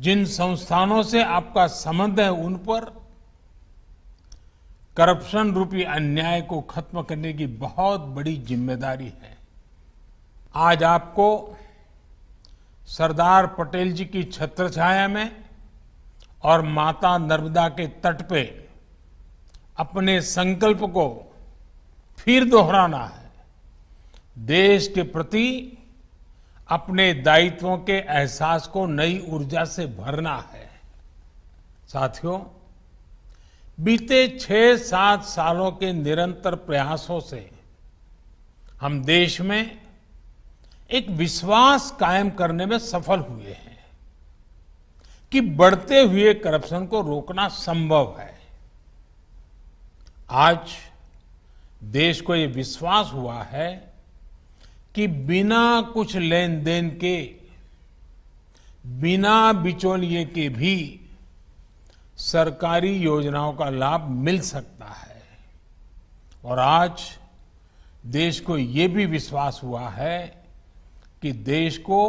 जिन संस्थानों से आपका संबंध है उन पर करप्शन रूपी अन्याय को खत्म करने की बहुत बड़ी जिम्मेदारी है। आज आपको सरदार पटेल जी की छत्रछाया में और माता नर्मदा के तट पे अपने संकल्प को फिर दोहराना है। देश के प्रति अपने दायित्वों के एहसास को नई ऊर्जा से भरना है। साथियों, बीते 6-7 सालों के निरंतर प्रयासों से हम देश में एक विश्वास कायम करने में सफल हुए हैं कि बढ़ते हुए करप्शन को रोकना संभव है। आज देश को ये विश्वास हुआ है कि बिना कुछ लेन देन के, बिना बिचौलिए के भी सरकारी योजनाओं का लाभ मिल सकता है। और आज देश को ये भी विश्वास हुआ है कि देश को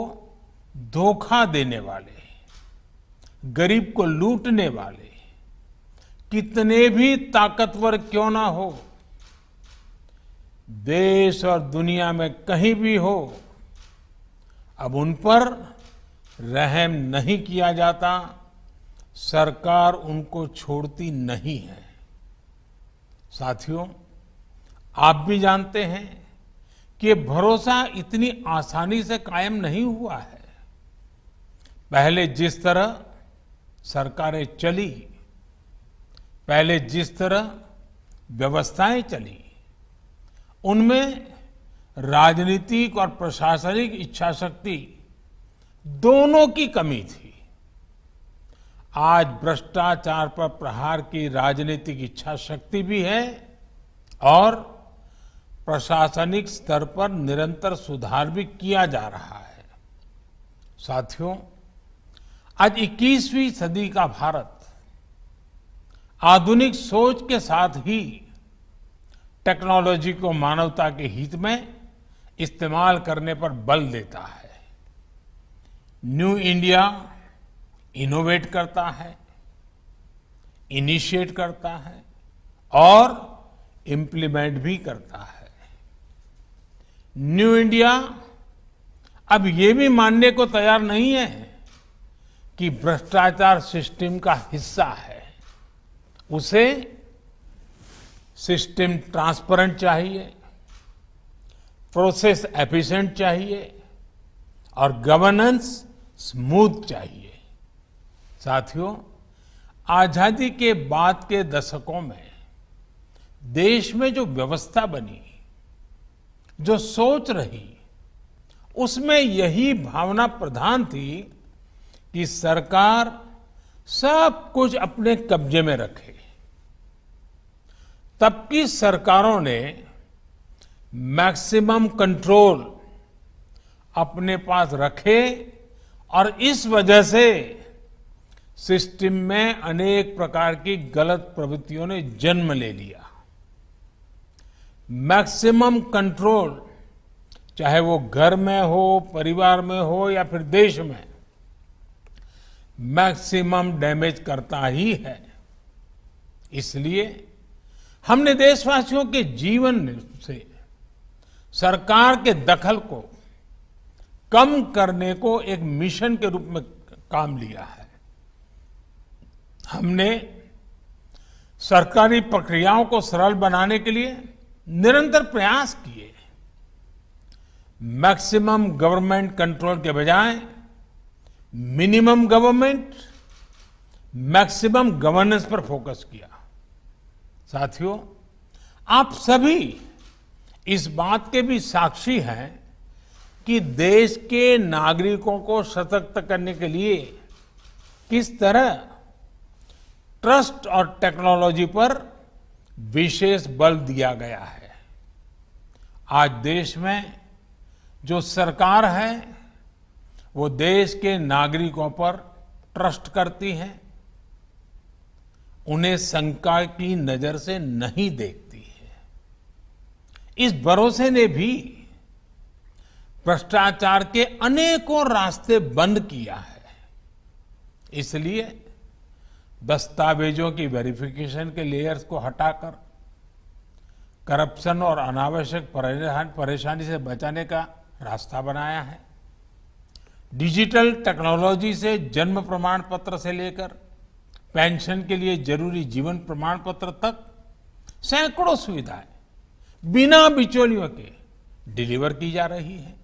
धोखा देने वाले, गरीब को लूटने वाले कितने भी ताकतवर क्यों ना हो, देश और दुनिया में कहीं भी हो, अब उन पर रहम नहीं किया जाता। सरकार उनको छोड़ती नहीं है। साथियों, आप भी जानते हैं कि ये भरोसा इतनी आसानी से कायम नहीं हुआ है। पहले जिस तरह सरकारें चली, पहले जिस तरह व्यवस्थाएं चली, उनमें राजनीतिक और प्रशासनिक इच्छा शक्ति दोनों की कमी थी। आज भ्रष्टाचार पर प्रहार की राजनीतिक इच्छा शक्ति भी है और प्रशासनिक स्तर पर निरंतर सुधार भी किया जा रहा है। साथियों, आज 21वीं सदी का भारत आधुनिक सोच के साथ ही टेक्नोलॉजी को मानवता के हित में इस्तेमाल करने पर बल देता है। न्यू इंडिया इनोवेट करता है, इनिशिएट करता है और इम्प्लीमेंट भी करता है। न्यू इंडिया अब ये भी मानने को तैयार नहीं है कि भ्रष्टाचार सिस्टम का हिस्सा है। उसे सिस्टम ट्रांसपेरेंट चाहिए, प्रोसेस एफिशिएंट चाहिए और गवर्नेंस स्मूथ चाहिए। साथियों, आजादी के बाद के दशकों में देश में जो व्यवस्था बनी, जो सोच रही, उसमें यही भावना प्रधान थी कि सरकार सब कुछ अपने कब्जे में रखे। तब की सरकारों ने मैक्सिमम कंट्रोल अपने पास रखे और इस वजह से सिस्टम में अनेक प्रकार की गलत प्रवृत्तियों ने जन्म ले लिया। मैक्सिमम कंट्रोल, चाहे वो घर में हो, परिवार में हो या फिर देश में, मैक्सिमम डैमेज करता ही है। इसलिए हमने देशवासियों के जीवन से सरकार के दखल को कम करने को एक मिशन के रूप में काम लिया है। हमने सरकारी प्रक्रियाओं को सरल बनाने के लिए निरंतर प्रयास किए। मैक्सिमम गवर्नमेंट कंट्रोल के बजाय मिनिमम गवर्नमेंट, मैक्सिमम गवर्नेंस पर फोकस किया। साथियों, आप सभी इस बात के भी साक्षी हैं कि देश के नागरिकों को सशक्त करने के लिए किस तरह ट्रस्ट और टेक्नोलॉजी पर विशेष बल दिया गया है। आज देश में जो सरकार है वो देश के नागरिकों पर ट्रस्ट करती है, उन्हें शंका की नजर से नहीं देखती है। इस भरोसे ने भी भ्रष्टाचार के अनेकों रास्ते बंद किया है। इसलिए दस्तावेजों की वेरिफिकेशन के लेयर्स को हटाकर करप्शन और अनावश्यक परेशानी से बचाने का रास्ता बनाया है। डिजिटल टेक्नोलॉजी से जन्म प्रमाण पत्र से लेकर पेंशन के लिए जरूरी जीवन प्रमाण पत्र तक सैकड़ों सुविधाएं बिना बिचौलियों के डिलीवर की जा रही है।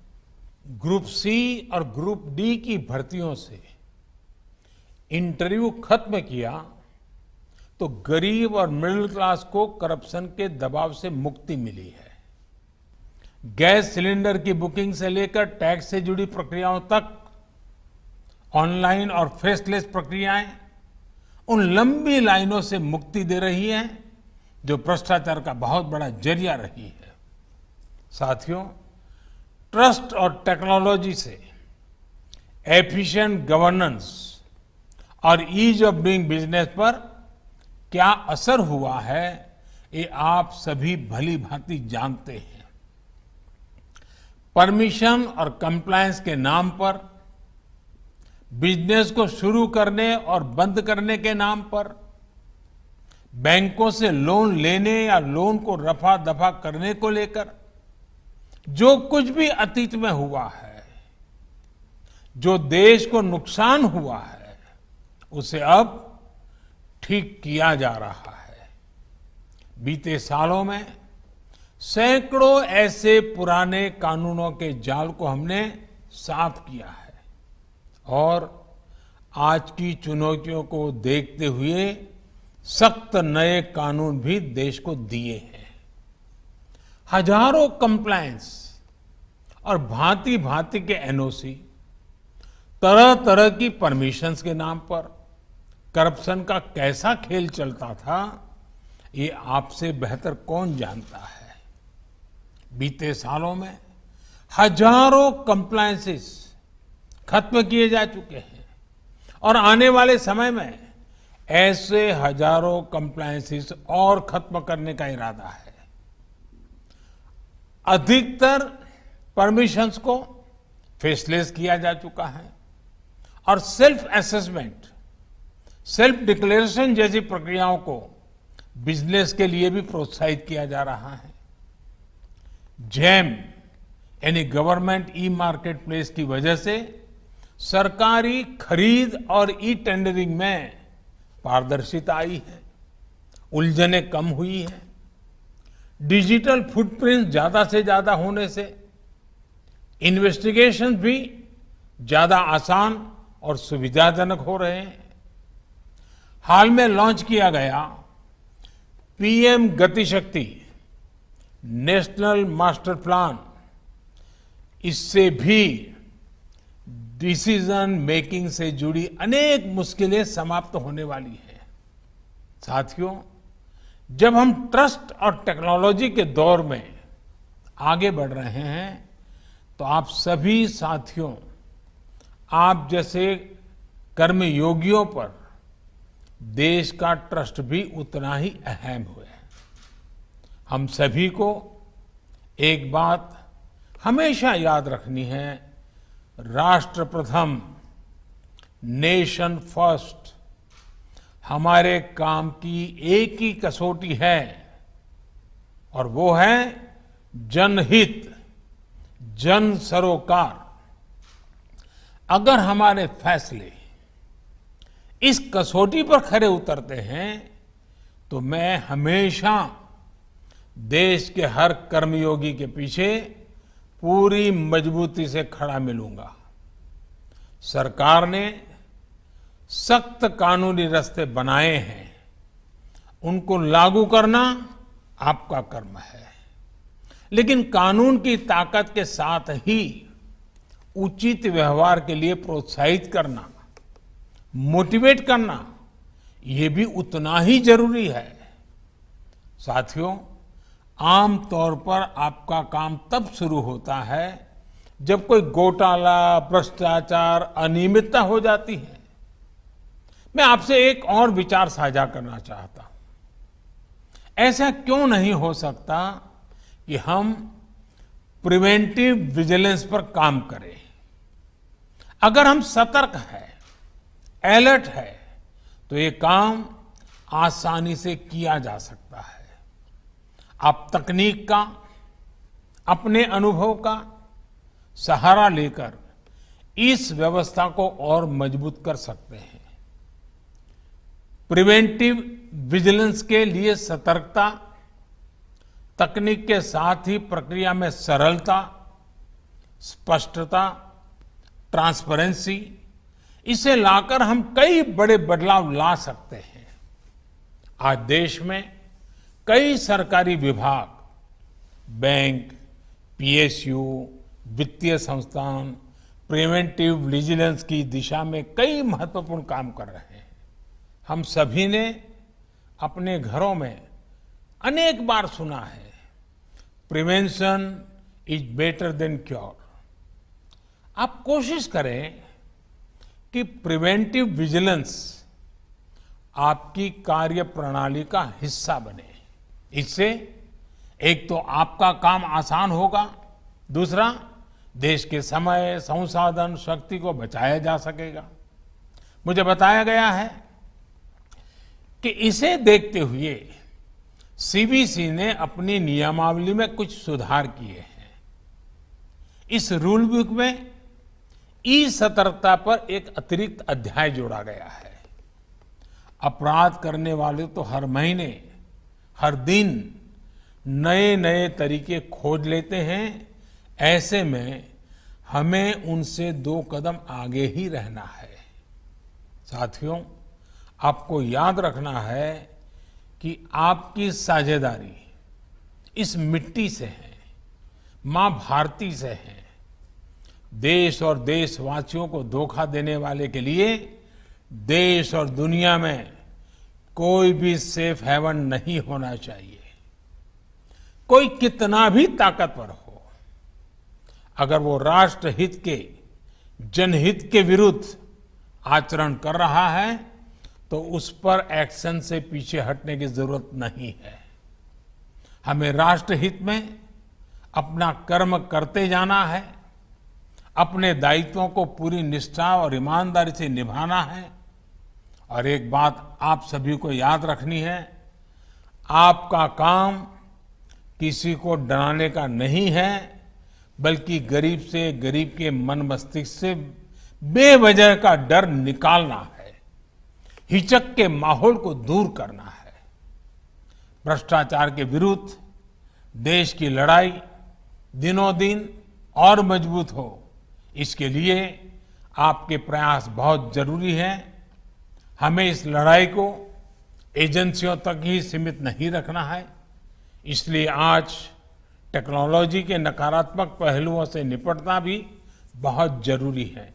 ग्रुप सी और ग्रुप डी की भर्तियों से इंटरव्यू खत्म किया तो गरीब और मिडिल क्लास को करप्शन के दबाव से मुक्ति मिली है। गैस सिलेंडर की बुकिंग से लेकर टैक्स से जुड़ी प्रक्रियाओं तक ऑनलाइन और फेसलेस प्रक्रियाएं उन लंबी लाइनों से मुक्ति दे रही हैं जो भ्रष्टाचार का बहुत बड़ा जरिया रही है। साथियों, ट्रस्ट और टेक्नोलॉजी से एफिशिएंट गवर्नेंस और ईज ऑफ डूइंग बिजनेस पर क्या असर हुआ है, ये आप सभी भली भांति जानते हैं। परमिशन और कंप्लायंस के नाम पर, बिजनेस को शुरू करने और बंद करने के नाम पर, बैंकों से लोन लेने या लोन को रफा दफा करने को लेकर जो कुछ भी अतीत में हुआ है, जो देश को नुकसान हुआ है, उसे अब ठीक किया जा रहा है। बीते सालों में सैकड़ों ऐसे पुराने कानूनों के जाल को हमने साफ किया है और आज की चुनौतियों को देखते हुए सख्त नए कानून भी देश को दिए हैं। हजारों कंप्लायंस और भांति भांति के एनओसी, तरह तरह की परमिशंस के नाम पर करप्शन का कैसा खेल चलता था, ये आपसे बेहतर कौन जानता है। बीते सालों में हजारों कंप्लायंसेस खत्म किए जा चुके हैं और आने वाले समय में ऐसे हजारों कंप्लायंसेस और खत्म करने का इरादा है। अधिकतर परमिशंस को फेसलेस किया जा चुका है और सेल्फ असेसमेंट, सेल्फ डिक्लेरेशन जैसी प्रक्रियाओं को बिजनेस के लिए भी प्रोत्साहित किया जा रहा है। जैम यानी गवर्नमेंट ई मार्केट प्लेस की वजह से सरकारी खरीद और ई टेंडरिंग में पारदर्शिता आई है, उलझनें कम हुई है। डिजिटल फुटप्रिंट ज्यादा से ज्यादा होने से इन्वेस्टिगेशन भी ज्यादा आसान और सुविधाजनक हो रहे हैं। हाल में लॉन्च किया गया पीएम गति शक्ति नेशनल मास्टर प्लान, इससे भी डिसीजन मेकिंग से जुड़ी अनेक मुश्किलें समाप्त होने वाली हैं। साथियों, जब हम ट्रस्ट और टेक्नोलॉजी के दौर में आगे बढ़ रहे हैं तो आप सभी साथियों, आप जैसे कर्मयोगियों पर देश का ट्रस्ट भी उतना ही अहम है। हम सभी को एक बात हमेशा याद रखनी है, राष्ट्र प्रथम, नेशन फर्स्ट हमारे काम की एक ही कसौटी है और वो है जनहित, जन सरोकार। अगर हमारे फैसले इस कसौटी पर खरे उतरते हैं तो मैं हमेशा देश के हर कर्मयोगी के पीछे पूरी मजबूती से खड़ा मिलूंगा। सरकार ने सख्त कानूनी रास्ते बनाए हैं, उनको लागू करना आपका कर्म है, लेकिन कानून की ताकत के साथ ही उचित व्यवहार के लिए प्रोत्साहित करना, मोटिवेट करना, ये भी उतना ही जरूरी है। साथियों, आम तौर पर आपका काम तब शुरू होता है जब कोई घोटाला, भ्रष्टाचार, अनियमितता हो जाती है। मैं आपसे एक और विचार साझा करना चाहता हूं। ऐसा क्यों नहीं हो सकता कि हम प्रिवेंटिव विजिलेंस पर काम करें? अगर हम सतर्क हैं, अलर्ट है तो ये काम आसानी से किया जा सकता है। आप तकनीक का, अपने अनुभव का सहारा लेकर इस व्यवस्था को और मजबूत कर सकते हैं। प्रिवेंटिव विजिलेंस के लिए सतर्कता, तकनीक के साथ ही प्रक्रिया में सरलता, स्पष्टता, ट्रांसपेरेंसी, इसे लाकर हम कई बड़े बदलाव ला सकते हैं। आज देश में कई सरकारी विभाग, बैंक, पीएसयू, वित्तीय संस्थान प्रिवेंटिव विजिलेंस की दिशा में कई महत्वपूर्ण काम कर रहे हैं। हम सभी ने अपने घरों में अनेक बार सुना है, prevention is better than cure. आप कोशिश करें कि प्रिवेंटिव विजिलेंस आपकी कार्य प्रणाली का हिस्सा बने। इससे एक तो आपका काम आसान होगा, दूसरा देश के समय, संसाधन, शक्ति को बचाया जा सकेगा। मुझे बताया गया है कि इसे देखते हुए सीबीसी ने अपनी नियमावली में कुछ सुधार किए हैं। इस रूल बुक में ई सतर्कता पर एक अतिरिक्त अध्याय जोड़ा गया है। अपराध करने वाले तो हर महीने, हर दिन नए नए तरीके खोज लेते हैं। ऐसे में हमें उनसे 2 कदम आगे ही रहना है। साथियों, आपको याद रखना है कि आपकी साझेदारी इस मिट्टी से है, मां भारती से है। देश और देशवासियों को धोखा देने वाले के लिए देश और दुनिया में कोई भी सेफ हेवन नहीं होना चाहिए। कोई कितना भी ताकतवर हो, अगर वो राष्ट्र हित के, जनहित के विरुद्ध आचरण कर रहा है तो उस पर एक्शन से पीछे हटने की जरूरत नहीं है। हमें राष्ट्र हित में अपना कर्म करते जाना है, अपने दायित्वों को पूरी निष्ठा और ईमानदारी से निभाना है। और एक बात आप सभी को याद रखनी है, आपका काम किसी को डराने का नहीं है, बल्कि गरीब से गरीब के मन मस्तिष्क से बेवजह का डर निकालना है, हिचक के माहौल को दूर करना है। भ्रष्टाचार के विरुद्ध देश की लड़ाई दिनों दिन और मजबूत हो, इसके लिए आपके प्रयास बहुत जरूरी हैं। हमें इस लड़ाई को एजेंसियों तक ही सीमित नहीं रखना है। इसलिए आज टेक्नोलॉजी के नकारात्मक पहलुओं से निपटना भी बहुत जरूरी है।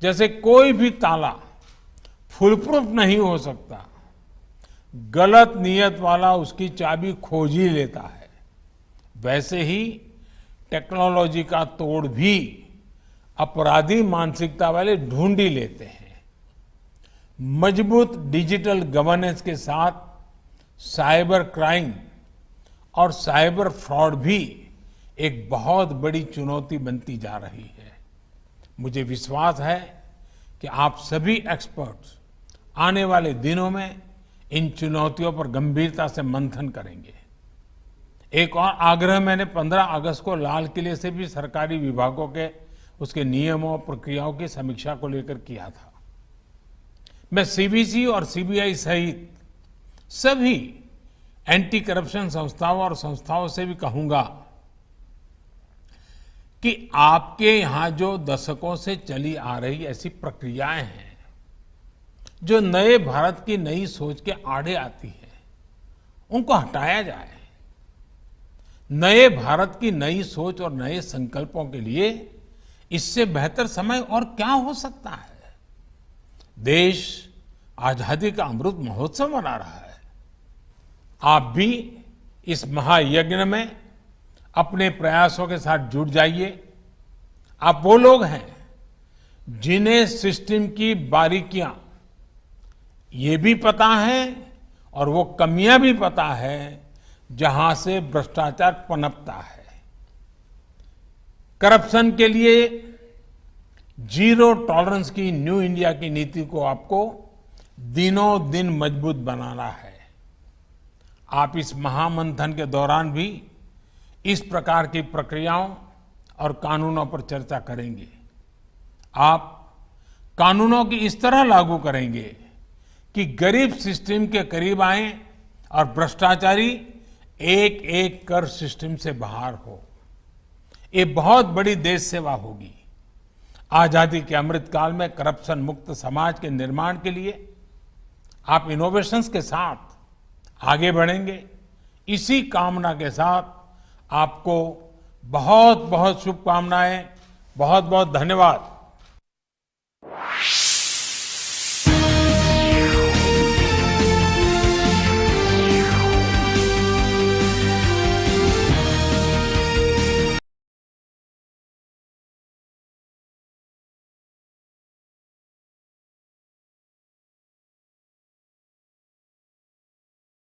जैसे कोई भी ताला फुल प्रूफ नहीं हो सकता, गलत नीयत वाला उसकी चाबी खोज ही लेता है, वैसे ही टेक्नोलॉजी का तोड़ भी अपराधी मानसिकता वाले ढूंढ ही लेते हैं। मजबूत डिजिटल गवर्नेंस के साथ साइबर क्राइम और साइबर फ्रॉड भी एक बहुत बड़ी चुनौती बनती जा रही है। मुझे विश्वास है कि आप सभी एक्सपर्ट्स आने वाले दिनों में इन चुनौतियों पर गंभीरता से मंथन करेंगे। एक और आग्रह मैंने 15 अगस्त को लाल किले से भी सरकारी विभागों के उसके नियमों और प्रक्रियाओं की समीक्षा को लेकर किया था। मैं सीबीसी और सीबीआई सहित सभी एंटी करप्शन संस्थाओं और संस्थाओं से भी कहूंगा कि आपके यहां जो दशकों से चली आ रही ऐसी प्रक्रियाएं हैं जो नए भारत की नई सोच के आड़े आती है, उनको हटाया जाए। नए भारत की नई सोच और नए संकल्पों के लिए इससे बेहतर समय और क्या हो सकता है। देश आजादी का अमृत महोत्सव मना रहा है। आप भी इस महायज्ञ में अपने प्रयासों के साथ जुट जाइए। आप वो लोग हैं जिन्हें सिस्टम की बारीकियां ये भी पता है और वो कमियां भी पता है जहां से भ्रष्टाचार पनपता है। करप्शन के लिए जीरो टॉलरेंस की न्यू इंडिया की नीति को आपको दिनों दिन मजबूत बनाना है। आप इस महामंथन के दौरान भी इस प्रकार की प्रक्रियाओं और कानूनों पर चर्चा करेंगे। आप कानूनों की इस तरह लागू करेंगे कि गरीब सिस्टम के करीब आए और भ्रष्टाचारी एक एक कर सिस्टम से बाहर हो। ये बहुत बड़ी देश सेवा होगी। आजादी के अमृत काल में करप्शन मुक्त समाज के निर्माण के लिए आप इनोवेशंस के साथ आगे बढ़ेंगे। इसी कामना के साथ आपको बहुत बहुत शुभकामनाएं, बहुत बहुत धन्यवाद।